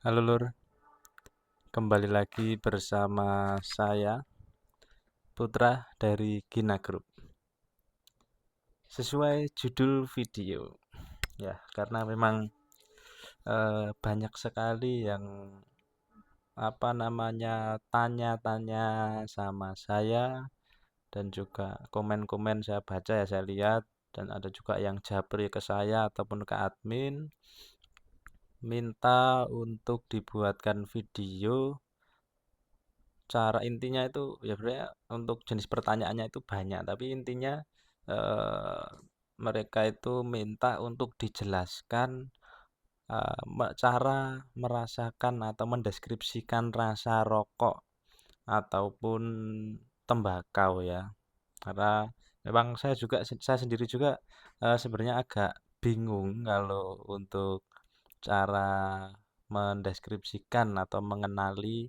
Halo Lur, kembali lagi bersama saya Putra dari Gina Group. Sesuai judul video, ya karena memang banyak sekali yang tanya-tanya sama saya dan juga komen-komen saya baca ya saya lihat dan ada juga yang japri ke saya ataupun ke admin minta untuk dibuatkan video. Cara intinya itu ya sebenarnya untuk jenis pertanyaannya itu banyak, tapi intinya eh, mereka itu minta untuk dijelaskan cara merasakan atau mendeskripsikan rasa rokok ataupun tembakau ya. Karena memang saya sendiri juga sebenarnya agak bingung kalau untuk cara mendeskripsikan atau mengenali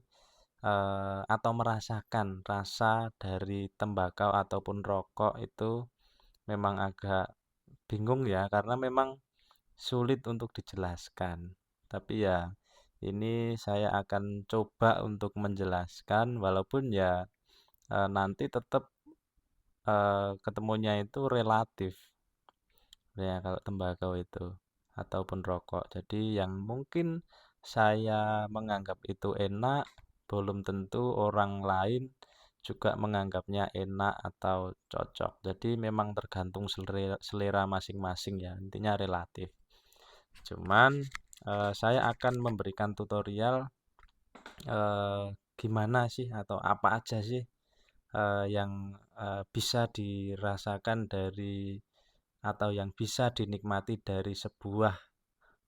atau merasakan rasa dari tembakau ataupun rokok itu memang agak bingung ya, karena memang sulit untuk dijelaskan. Tapi ya, ini saya akan coba untuk menjelaskan, walaupun ya nanti tetap ketemunya itu relatif ya kalau tembakau itu ataupun rokok. Jadi yang mungkin saya menganggap itu enak, belum tentu orang lain juga menganggapnya enak atau cocok. Jadi memang tergantung selera masing-masing ya, intinya relatif. Cuman saya akan memberikan tutorial eh, gimana sih atau apa aja sih yang bisa dirasakan dari atau yang bisa dinikmati dari sebuah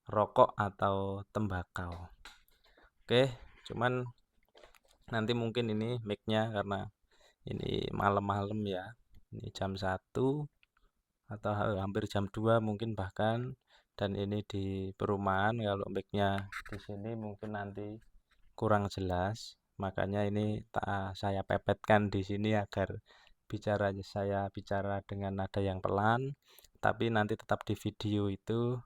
rokok atau tembakau. Oke, cuman nanti mungkin ini mic-nya karena ini malam-malam ya. Ini jam 1 atau hampir jam 2 mungkin bahkan, dan ini di perumahan. Kalau mic-nya di sini mungkin nanti kurang jelas. Makanya ini saya pepetkan di sini agar saya bicara dengan nada yang pelan, tapi nanti tetap di video itu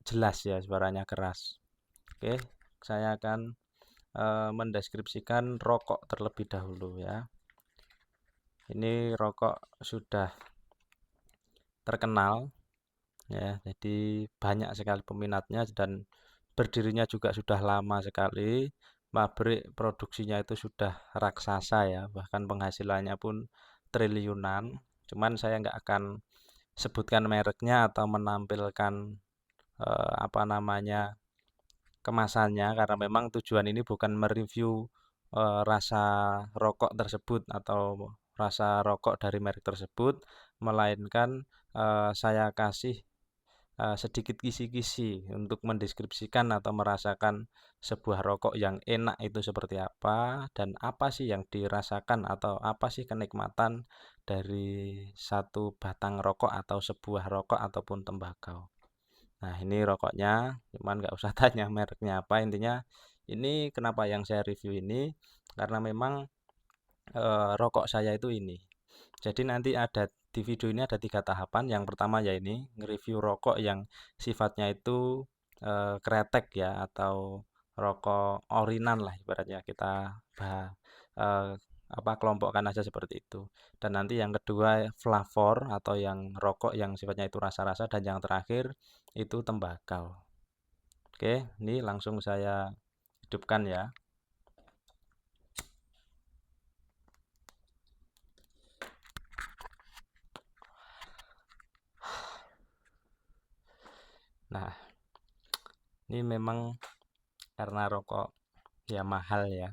jelas ya, suaranya keras. Oke, saya akan mendeskripsikan rokok terlebih dahulu ya. Ini rokok sudah terkenal ya, jadi banyak sekali peminatnya dan berdirinya juga sudah lama sekali. Pabrik produksinya itu sudah raksasa ya, bahkan penghasilannya pun triliunan. Cuman saya nggak akan sebutkan mereknya atau menampilkan kemasannya, karena memang tujuan ini bukan mereview rasa rokok tersebut atau rasa rokok dari merek tersebut, melainkan saya kasih sedikit kisi-kisi untuk mendeskripsikan atau merasakan sebuah rokok yang enak itu seperti apa, dan apa sih yang dirasakan atau apa sih kenikmatan dari satu batang rokok atau sebuah rokok ataupun tembakau. Nah, ini rokoknya, cuman nggak usah tanya mereknya apa. Intinya ini kenapa yang saya review ini, karena memang rokok saya itu ini. Jadi nanti ada di video ini ada 3 tahapan. Yang pertama ya ini nge-review rokok yang sifatnya itu kretek ya, atau rokok orinan lah ibaratnya, kita eh, kelompokkan aja seperti itu. Dan nanti yang kedua flavor atau yang rokok yang sifatnya itu rasa-rasa, dan yang terakhir itu tembakau. Oke, ini langsung saya hidupkan ya. Nah, ini memang karena rokok ya mahal ya.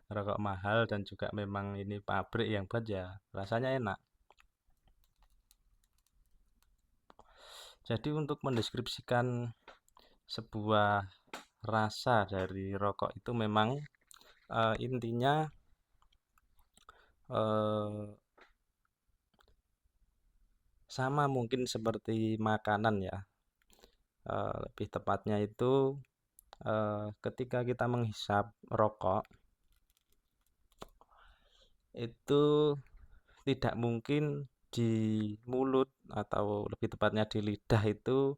Rokok mahal dan juga memang ini pabrik yang buat ya rasanya enak. Jadi untuk mendeskripsikan sebuah rasa dari rokok itu memang intinya eh, sama mungkin seperti makanan ya. Lebih tepatnya itu ketika kita menghisap rokok itu tidak mungkin di mulut atau lebih tepatnya di lidah itu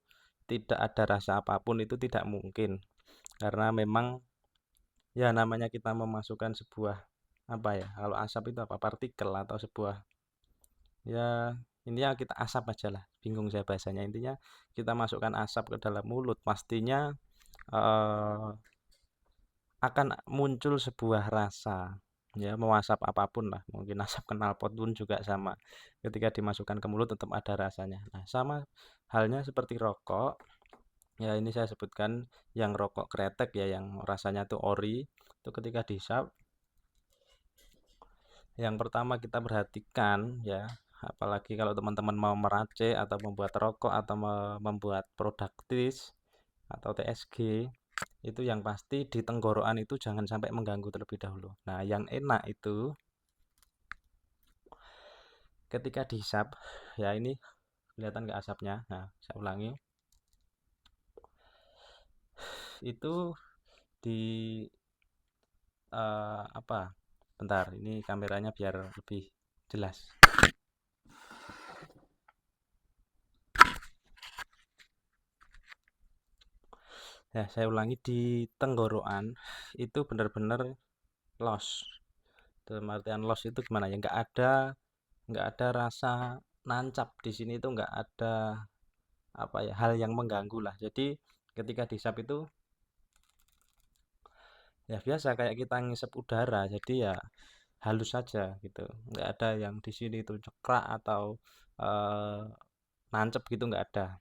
tidak ada rasa apapun itu tidak mungkin. Karena memang ya namanya kita memasukkan sebuah apa ya? Kalau asap itu apa? Partikel atau sebuah ya intinya kita asap aja lah. Bingung saya bahasanya. Intinya kita masukkan asap ke dalam mulut pastinya eh, akan muncul sebuah rasa ya mau asap apapun lah mungkin asap knalpot pun juga sama ketika dimasukkan ke mulut tetap ada rasanya. Nah sama halnya seperti rokok ya ini saya sebutkan yang rokok kretek ya yang rasanya tuh ori itu ketika dihisap yang pertama kita perhatikan ya apalagi kalau teman-teman mau meracik atau membuat rokok atau membuat produk tis atau TSG itu yang pasti di tenggorokan itu jangan sampai mengganggu terlebih dahulu. Nah yang enak itu ketika dihisap ya ini kelihatan nggak asapnya. Nah saya ulangi itu di apa bentar ini kameranya biar lebih jelas. Ya saya ulangi di tenggorokan itu benar-benar los. Dalam artian los itu gimana ya nggak ada rasa nancap di sini itu nggak ada apa ya hal yang mengganggu lah. Jadi ketika dihisap itu ya biasa kayak kita ngisep udara. Jadi ya halus saja gitu. Nggak ada yang di sini itu cekrak atau eh, nancep gitu nggak ada.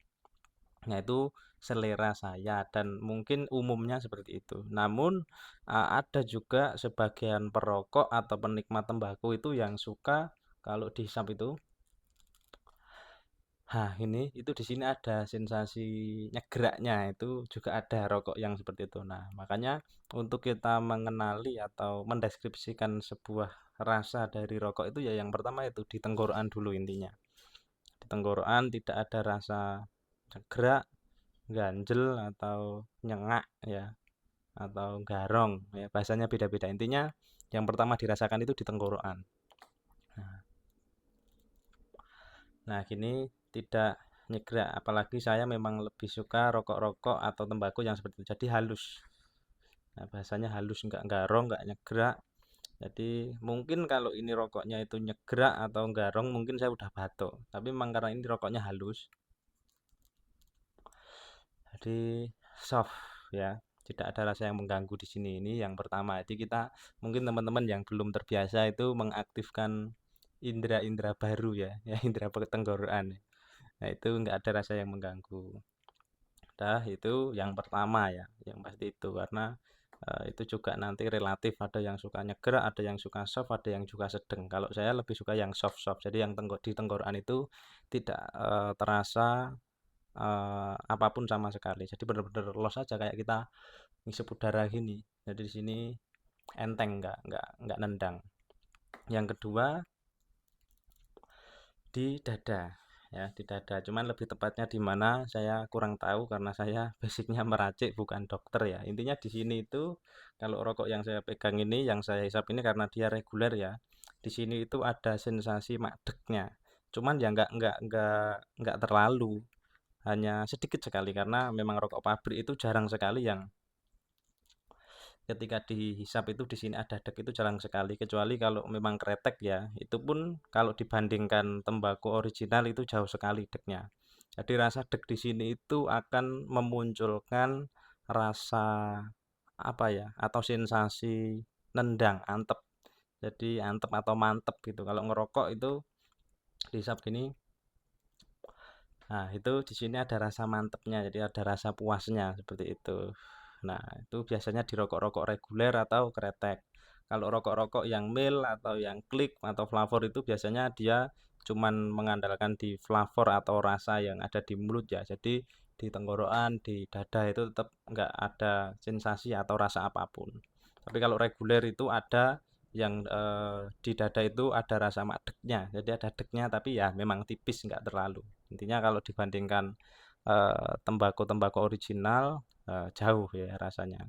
Nah itu selera saya dan mungkin umumnya seperti itu. Namun ada juga sebagian perokok atau penikmat tembakau itu yang suka kalau dihisap itu ini itu di sini ada sensasi nyegraknya itu juga ada rokok yang seperti itu. Nah, makanya untuk kita mengenali atau mendeskripsikan sebuah rasa dari rokok itu ya yang pertama itu di tenggorokan dulu intinya. Di tenggorokan tidak ada rasa nyegrak, ganjel atau nyengak ya atau garong ya bahasanya beda-beda. Intinya yang pertama dirasakan itu di tenggorokan. Nah, gini tidak nyegrak, apalagi saya memang lebih suka rokok-rokok atau tembakau yang seperti itu. Jadi halus. Nah, bahasanya halus, nggak garong, nggak nyegrak. Jadi mungkin kalau ini rokoknya itu nyegrak atau garong, mungkin saya udah batuk. Tapi memang karena ini rokoknya halus, jadi soft ya. Tidak ada rasa yang mengganggu di sini. Ini yang pertama. Jadi kita mungkin teman-teman yang belum terbiasa itu mengaktifkan indera-indera baru ya, ya indera tenggorokan. Nah, itu nggak ada rasa yang mengganggu. Dah itu yang pertama ya, yang pasti itu karena itu juga nanti relatif ada yang suka nyegerak, ada yang suka soft, ada yang juga sedang. Kalau saya lebih suka yang soft-soft. Jadi yang di tenggorokan itu tidak terasa apapun sama sekali. Jadi benar-benar los aja kayak kita ngisep udara gini. Jadi di sini enteng nggak nendang. Yang kedua di dada ya di dada cuman lebih tepatnya di mana saya kurang tahu karena saya basicnya meracik bukan dokter ya intinya di sini itu kalau rokok yang saya pegang ini yang saya hisap ini karena dia reguler ya di sini itu ada sensasi makdeknya cuman ya nggak terlalu hanya sedikit sekali karena memang rokok pabrik itu jarang sekali yang ketika dihisap itu di sini ada dek itu jarang sekali kecuali kalau memang kretek ya itu pun kalau dibandingkan tembakau original itu jauh sekali deknya jadi rasa dek di sini itu akan memunculkan rasa apa ya atau sensasi nendang antep jadi antep atau mantep gitu kalau ngerokok itu dihisap gini nah itu di sini ada rasa mantepnya jadi ada rasa puasnya seperti itu. Nah, itu biasanya di rokok-rokok reguler atau kretek. Kalau rokok-rokok yang mil atau yang klik atau flavor itu biasanya dia cuman mengandalkan di flavor atau rasa yang ada di mulut ya. Jadi di tenggorokan, di dada itu tetap nggak ada sensasi atau rasa apapun. Tapi kalau reguler itu ada yang di dada itu ada rasa makdeknya. Jadi ada deknya tapi ya memang tipis nggak terlalu. Intinya kalau dibandingkan tembakau-tembakau original jauh ya rasanya.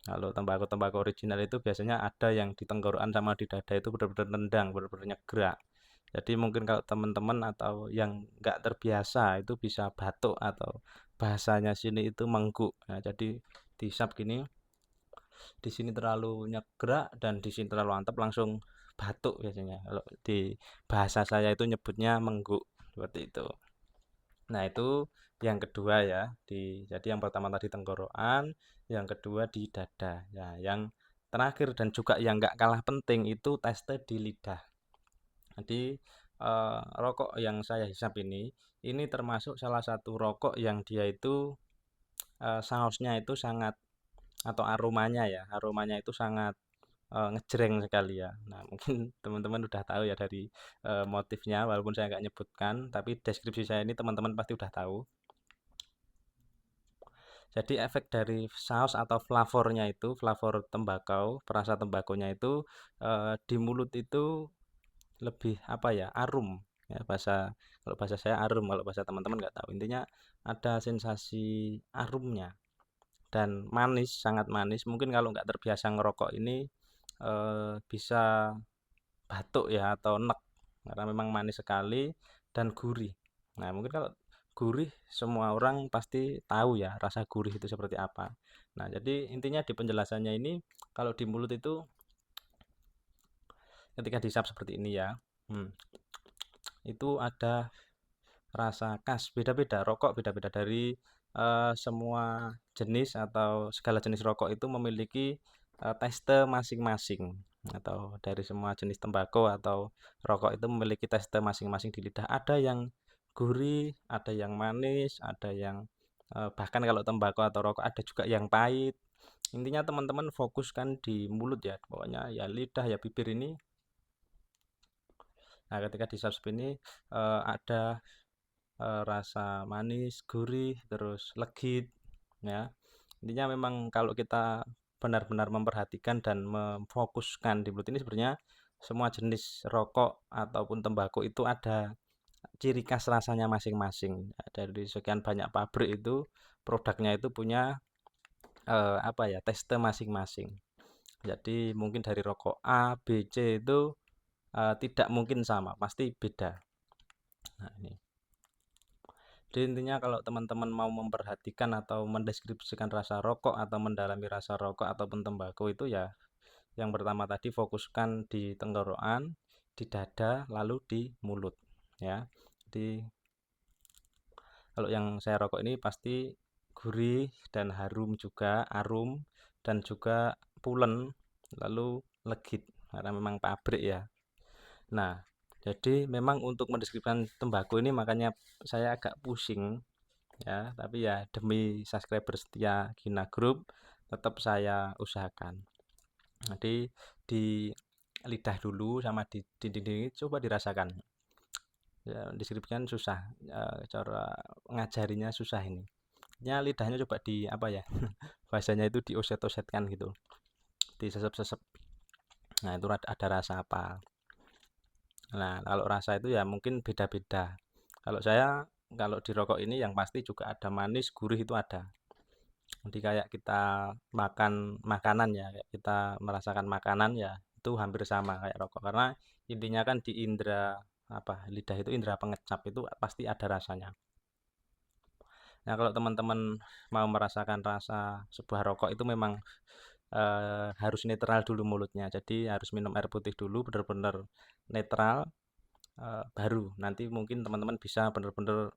Kalau tembakau-tembakau original itu biasanya ada yang di tenggorokan sama di dada itu benar-benar nendang, benar-benar nyegrak. Jadi mungkin kalau teman-teman atau yang nggak terbiasa itu bisa batuk atau bahasanya sini itu mengguk. Nah, jadi dihisap gini, di sini terlalu nyegrak dan di sini terlalu antep langsung batuk biasanya. Kalau di bahasa saya itu nyebutnya mengguk seperti itu. Nah, itu yang kedua ya. Jadi yang pertama tadi tenggorokan, yang kedua di dada. Ya, yang terakhir dan juga yang nggak kalah penting itu teste di lidah. Jadi rokok yang saya hisap ini termasuk salah satu rokok yang dia itu sausnya itu sangat atau aromanya itu sangat ngejreng sekali ya. Nah, mungkin teman-teman udah tahu ya dari motifnya, walaupun saya nggak nyebutkan, tapi deskripsi saya ini teman-teman pasti udah tahu. Jadi efek dari saus atau flavornya itu, flavor tembakau, perasa tembakonya itu di mulut itu lebih apa ya, arum. Ya, kalau bahasa saya arum, kalau bahasa teman-teman nggak tahu. Intinya ada sensasi arumnya dan manis, sangat manis. Mungkin kalau nggak terbiasa ngerokok ini bisa batuk ya atau enek karena memang manis sekali dan gurih. Nah, mungkin kalau gurih semua orang pasti tahu ya rasa gurih itu seperti apa. Nah, jadi intinya di penjelasannya ini kalau di mulut itu ketika dihisap seperti ini ya, itu ada rasa khas beda-beda rokok beda-beda dari semua jenis atau segala jenis rokok itu memiliki teste masing-masing atau dari semua jenis tembakau atau rokok itu memiliki teste masing-masing di lidah. Ada yang gurih, ada yang manis, ada yang bahkan kalau tembakau atau rokok ada juga yang pahit. Intinya teman-teman fokuskan di mulut ya, pokoknya ya lidah ya bibir ini. Nah, ketika disap ini ada rasa manis, gurih, terus legit ya. Intinya memang kalau kita benar-benar memperhatikan dan memfokuskan di mulut ini sebenarnya semua jenis rokok ataupun tembakau itu ada ciri khas rasanya masing-masing. Dari sekian banyak pabrik itu produknya itu punya apa ya, teste masing-masing. Jadi mungkin dari rokok A, B, C itu tidak mungkin sama, pasti beda. Nah, ini. Jadi intinya kalau teman-teman mau memperhatikan atau mendeskripsikan rasa rokok atau mendalami rasa rokok ataupun tembakau itu ya yang pertama tadi fokuskan di tenggorokan, di dada, lalu di mulut ya. Jadi kalau yang saya rokok ini pasti gurih dan harum juga, arum dan juga pulen, lalu legit karena memang pabrik ya. Nah, jadi memang untuk mendeskripsikan tembakau ini makanya saya agak pusing ya, tapi ya demi subscriber setia Gina Group tetap saya usahakan. Jadi di lidah dulu sama di dinding coba dirasakan. Ya, deskripsikan susah, cara ngajarinya susah ini. Ya lidahnya coba di apa ya? Bahasanya itu dioset-osetkan gitu. Disesep-sesep. Nah, itu ada rasa apa? Nah, kalau rasa itu ya mungkin beda-beda. Kalau di rokok ini yang pasti juga ada manis, gurih itu ada. Jadi kayak kita makan makanan ya, kayak kita merasakan makanan ya, itu hampir sama kayak rokok. Karena intinya kan di indera apa lidah itu indera pengecap itu pasti ada rasanya. Nah, kalau teman-teman mau merasakan rasa sebuah rokok itu memang harus netral dulu mulutnya. Jadi harus minum air putih dulu benar-benar netral baru nanti mungkin teman-teman bisa benar-benar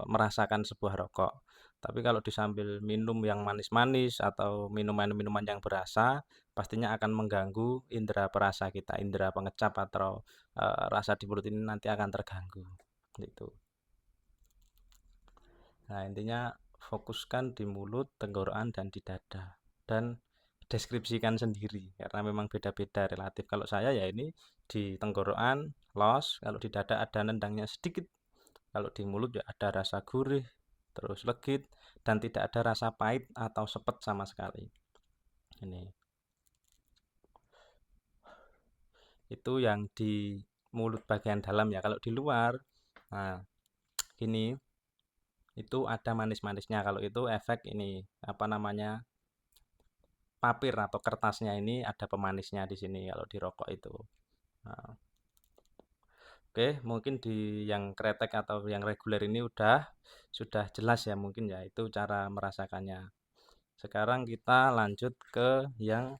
merasakan sebuah rokok. Tapi kalau disambil minum yang manis-manis atau minuman-minuman yang berasa, pastinya akan mengganggu indera perasa kita, indera pengecap atau rasa di mulut ini nanti akan terganggu. Gitu. Nah, intinya fokuskan di mulut, tenggorokan, dan di dada. Dan deskripsikan sendiri, karena memang beda-beda relatif. Kalau saya ya ini di tenggorokan, los, kalau di dada ada nendangnya sedikit. Kalau di mulut ya ada rasa gurih, terus legit, dan tidak ada rasa pahit atau sepet sama sekali. Ini. Itu yang di mulut bagian dalam ya. Kalau di luar, nah ini itu ada manis-manisnya. Kalau itu efek ini apa namanya papir atau kertasnya ini ada pemanisnya di sini kalau di rokok itu. Nah, Oke, mungkin di yang kretek atau yang reguler ini sudah jelas ya mungkin ya, itu cara merasakannya. Sekarang kita lanjut ke yang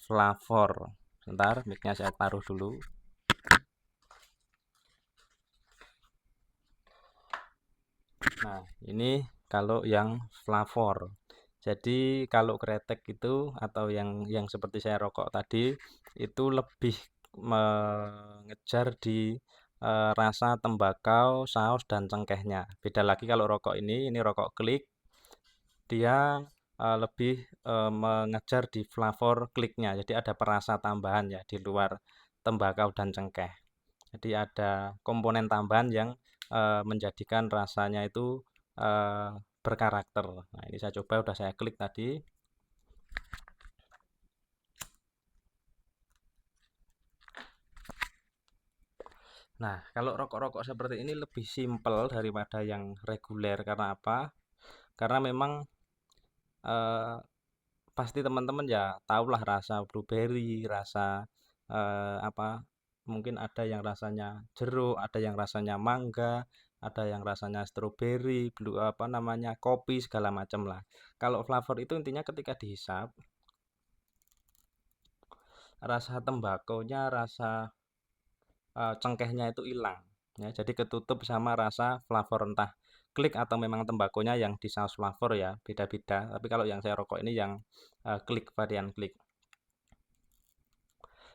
flavor. Sebentar, mic-nya saya taruh dulu. Nah, ini kalau yang flavor. Jadi kalau kretek itu atau yang seperti saya rokok tadi itu lebih mengejar di rasa tembakau, saus dan cengkehnya. Beda lagi kalau rokok ini rokok klik, dia lebih mengejar di flavor kliknya. Jadi ada perasa tambahan ya di luar tembakau dan cengkeh. Jadi ada komponen tambahan yang menjadikan rasanya itu berkarakter. Nah, ini saya coba, udah saya klik tadi. Nah, kalau rokok-rokok seperti ini lebih simpel daripada yang reguler. Karena apa? Karena memang eh, pasti teman-teman ya tahulah rasa blueberry, rasa apa? Mungkin ada yang rasanya jeruk, ada yang rasanya mangga, ada yang rasanya stroberi, blue apa namanya, kopi segala macam lah. Kalau flavor itu intinya ketika dihisap, rasa tembakonya, rasa cengkehnya itu hilang. Ya, jadi ketutup sama rasa flavor entah klik atau memang tembakonya yang di saus flavor ya, beda-beda. Tapi kalau yang saya rokok ini yang klik, varian klik.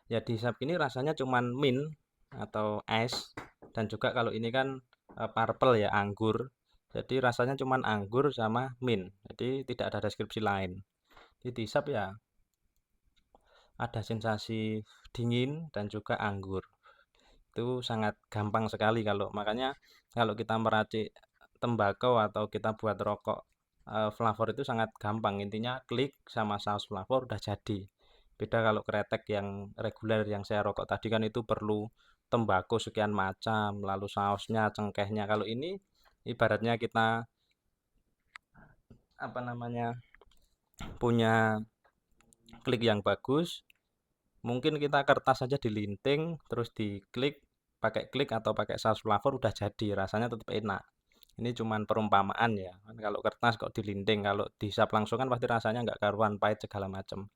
Ya dihisap ini rasanya cuman mint atau es, dan juga kalau ini kan purple ya, anggur. Jadi rasanya cuman anggur sama mint. Jadi tidak ada deskripsi lain. Jadi dihisap ya ada sensasi dingin dan juga anggur. Itu sangat gampang sekali, makanya kalau kita meracik tembakau atau kita buat rokok flavor itu sangat gampang. Intinya klik sama saus flavor udah jadi. Beda kalau kretek yang reguler yang saya rokok tadi kan itu perlu tembakau sekian macam, lalu sausnya, cengkehnya. Kalau ini ibaratnya kita apa namanya, punya klik yang bagus, mungkin kita kertas saja dilinting terus diklik, pakai klik atau pakai saus flavor udah jadi, rasanya tetap enak. Ini cuman perumpamaan ya. Kan kalau kertas kok dilinting, kalau dihisap langsung kan pasti rasanya nggak karuan, pahit segala macam.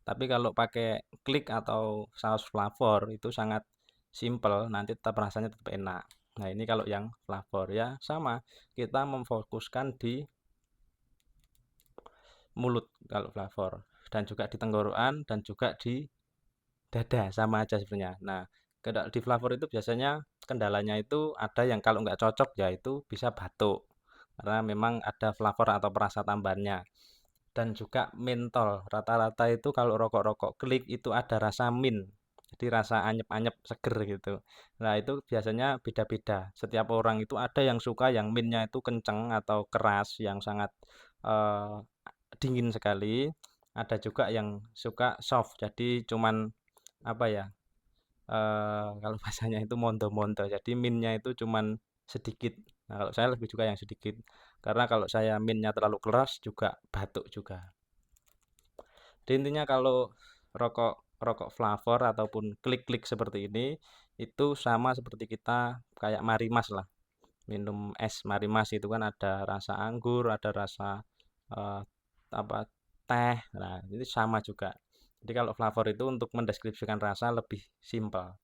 Tapi kalau pakai klik atau saus flavor itu sangat simple, nanti tetap rasanya tetap enak. Nah, ini kalau yang flavor ya sama, kita memfokuskan di mulut kalau flavor, dan juga di tenggorokan dan juga di dada, sama aja sebenarnya. Nah, di flavor itu biasanya kendalanya itu ada yang kalau nggak cocok ya itu bisa batuk. Karena memang ada flavor atau perasa tambahannya. Dan juga mentol. Rata-rata itu kalau rokok-rokok klik itu ada rasa mint. Jadi rasa anyep-anyep seger gitu. Nah, itu biasanya beda-beda. Setiap orang itu ada yang suka yang mintnya itu kenceng atau keras, yang sangat eh, dingin sekali. Ada juga yang suka soft. Jadi cuman apa ya, kalau bahasanya itu mondo-mondo. Jadi minnya itu cuman sedikit. Nah, kalau saya lebih suka yang sedikit. Karena kalau saya minnya terlalu keras juga batuk juga. Jadi intinya kalau rokok rokok flavor ataupun klik-klik seperti ini itu sama seperti kita kayak Marimas lah. Minum es Marimas itu kan ada rasa anggur, ada rasa eh, apa, teh. Nah, ini sama juga. Jadi kalau flavor itu untuk mendeskripsikan rasa lebih simpel.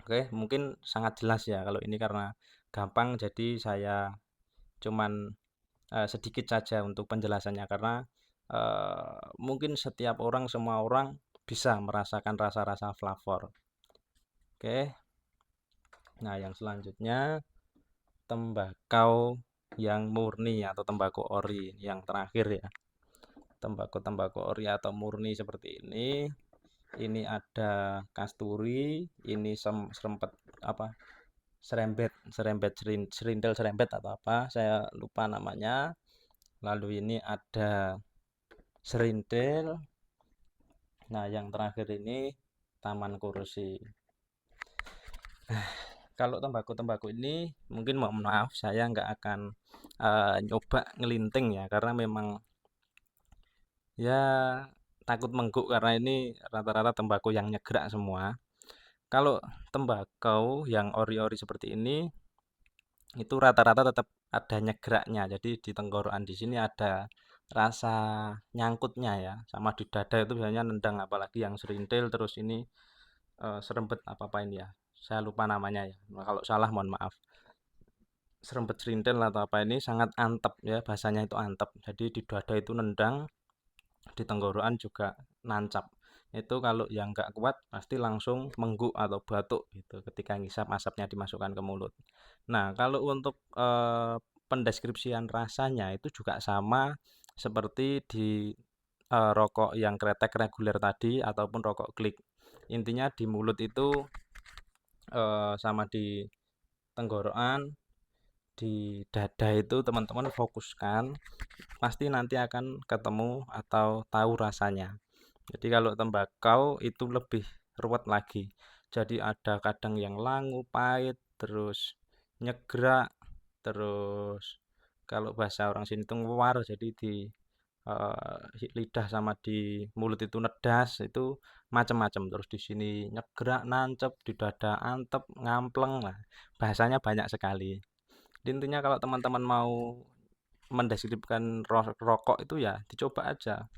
Oke, mungkin sangat jelas ya kalau ini karena gampang jadi saya cuman sedikit saja untuk penjelasannya karena mungkin setiap orang, semua orang bisa merasakan rasa-rasa flavor. Oke. Nah, yang selanjutnya tembakau yang murni atau tembakau ori yang terakhir ya. Tembakau ori atau murni seperti ini. Ini ada kasturi, ini serempet apa? Serindel serempet atau apa, saya lupa namanya. Lalu ini ada serindel. Nah, yang terakhir ini taman kursi. Kalau tembakau ini mungkin mohon maaf saya nggak akan nyoba ngelinting ya, karena memang ya takut mengguk karena ini rata-rata tembakau yang nyegrak semua. Kalau tembakau yang ori-ori seperti ini, itu rata-rata tetap ada nyegraknya. Jadi di tenggorokan di sini ada rasa nyangkutnya ya, sama di dada itu biasanya nendang, apalagi yang serintil terus ini serempet apa ini ya. Saya lupa namanya ya. Nah, kalau salah mohon maaf. Serempet serintil atau apa ini sangat antep ya, bahasanya itu antep. Jadi di dada itu nendang, di tenggorokan juga nancap. Itu kalau yang nggak kuat pasti langsung mengguk atau batuk gitu ketika ngisap asapnya dimasukkan ke mulut. Nah, kalau untuk pendeskripsian rasanya itu juga sama seperti di rokok yang kretek reguler tadi ataupun rokok klik. Intinya di mulut itu sama di tenggorokan, di dada itu teman-teman fokuskan, pasti nanti akan ketemu atau tahu rasanya. Jadi kalau tembakau itu lebih ruwet lagi. Jadi ada kadang yang langu, pahit, terus nyegrak, terus kalau bahasa orang sini itu nguar, jadi di lidah sama di mulut itu nedas, itu macam-macam. Terus di sini nyegrak, nancep, di dada antep, ngampleng. Nah, bahasanya banyak sekali. Intinya kalau teman-teman mau mendeskripsikan rokok itu ya dicoba aja.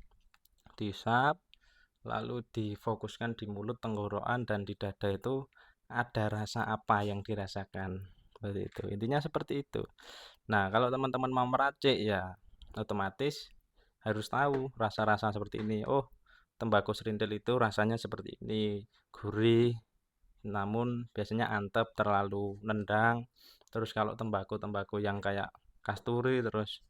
Disap, lalu difokuskan di mulut, tenggorokan, dan di dada itu ada rasa apa yang dirasakan. Seperti itu. Intinya seperti itu. Nah, kalau teman-teman mau meracik ya otomatis harus tahu rasa-rasa seperti ini. Oh, tembakau serintil itu rasanya seperti ini, gurih, namun biasanya antep, terlalu nendang. Terus kalau tembakau-tembakau yang kayak kasturi, terus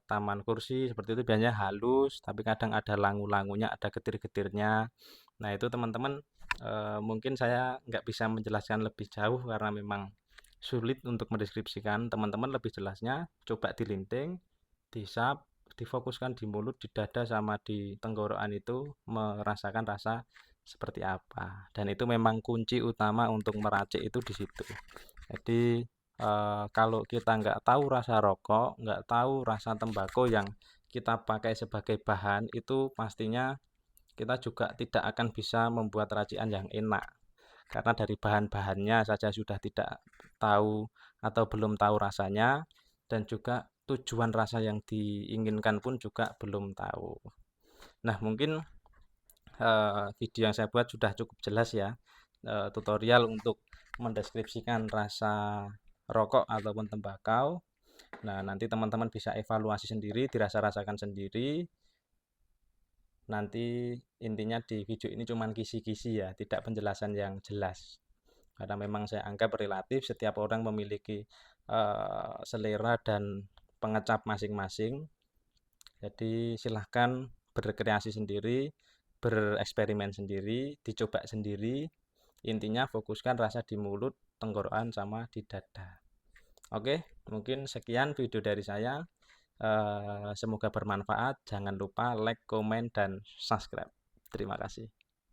taman kursi seperti itu biasanya halus, tapi kadang ada langu-langunya, ada getir-getirnya. Nah, itu teman-teman mungkin saya nggak bisa menjelaskan lebih jauh karena memang sulit untuk mendeskripsikan. Teman-teman lebih jelasnya coba dilinting, disap, difokuskan di mulut, di dada sama di tenggorokan itu merasakan rasa seperti apa. Dan itu memang kunci utama untuk meracik itu di situ. Jadi kalau kita nggak tahu rasa rokok, nggak tahu rasa tembakau yang kita pakai sebagai bahan, itu pastinya kita juga tidak akan bisa membuat racikan yang enak. Karena dari bahan-bahannya saja sudah tidak tahu atau belum tahu rasanya, dan juga tujuan rasa yang diinginkan pun juga belum tahu. Nah, mungkin video yang saya buat sudah cukup jelas ya, tutorial untuk mendeskripsikan rasa rokok ataupun tembakau. Nah, nanti teman-teman bisa evaluasi sendiri, dirasa-rasakan sendiri. Nanti intinya di video ini cuma kisi-kisi ya, tidak penjelasan yang jelas. Karena memang saya anggap relatif setiap orang memiliki selera dan pengecap masing-masing. Jadi silahkan berkreasi sendiri, bereksperimen sendiri, dicoba sendiri. Intinya fokuskan rasa di mulut, tenggorokan, sama di dada. Oke, mungkin sekian video dari saya. Semoga bermanfaat. Jangan lupa like, komen, dan subscribe. Terima kasih.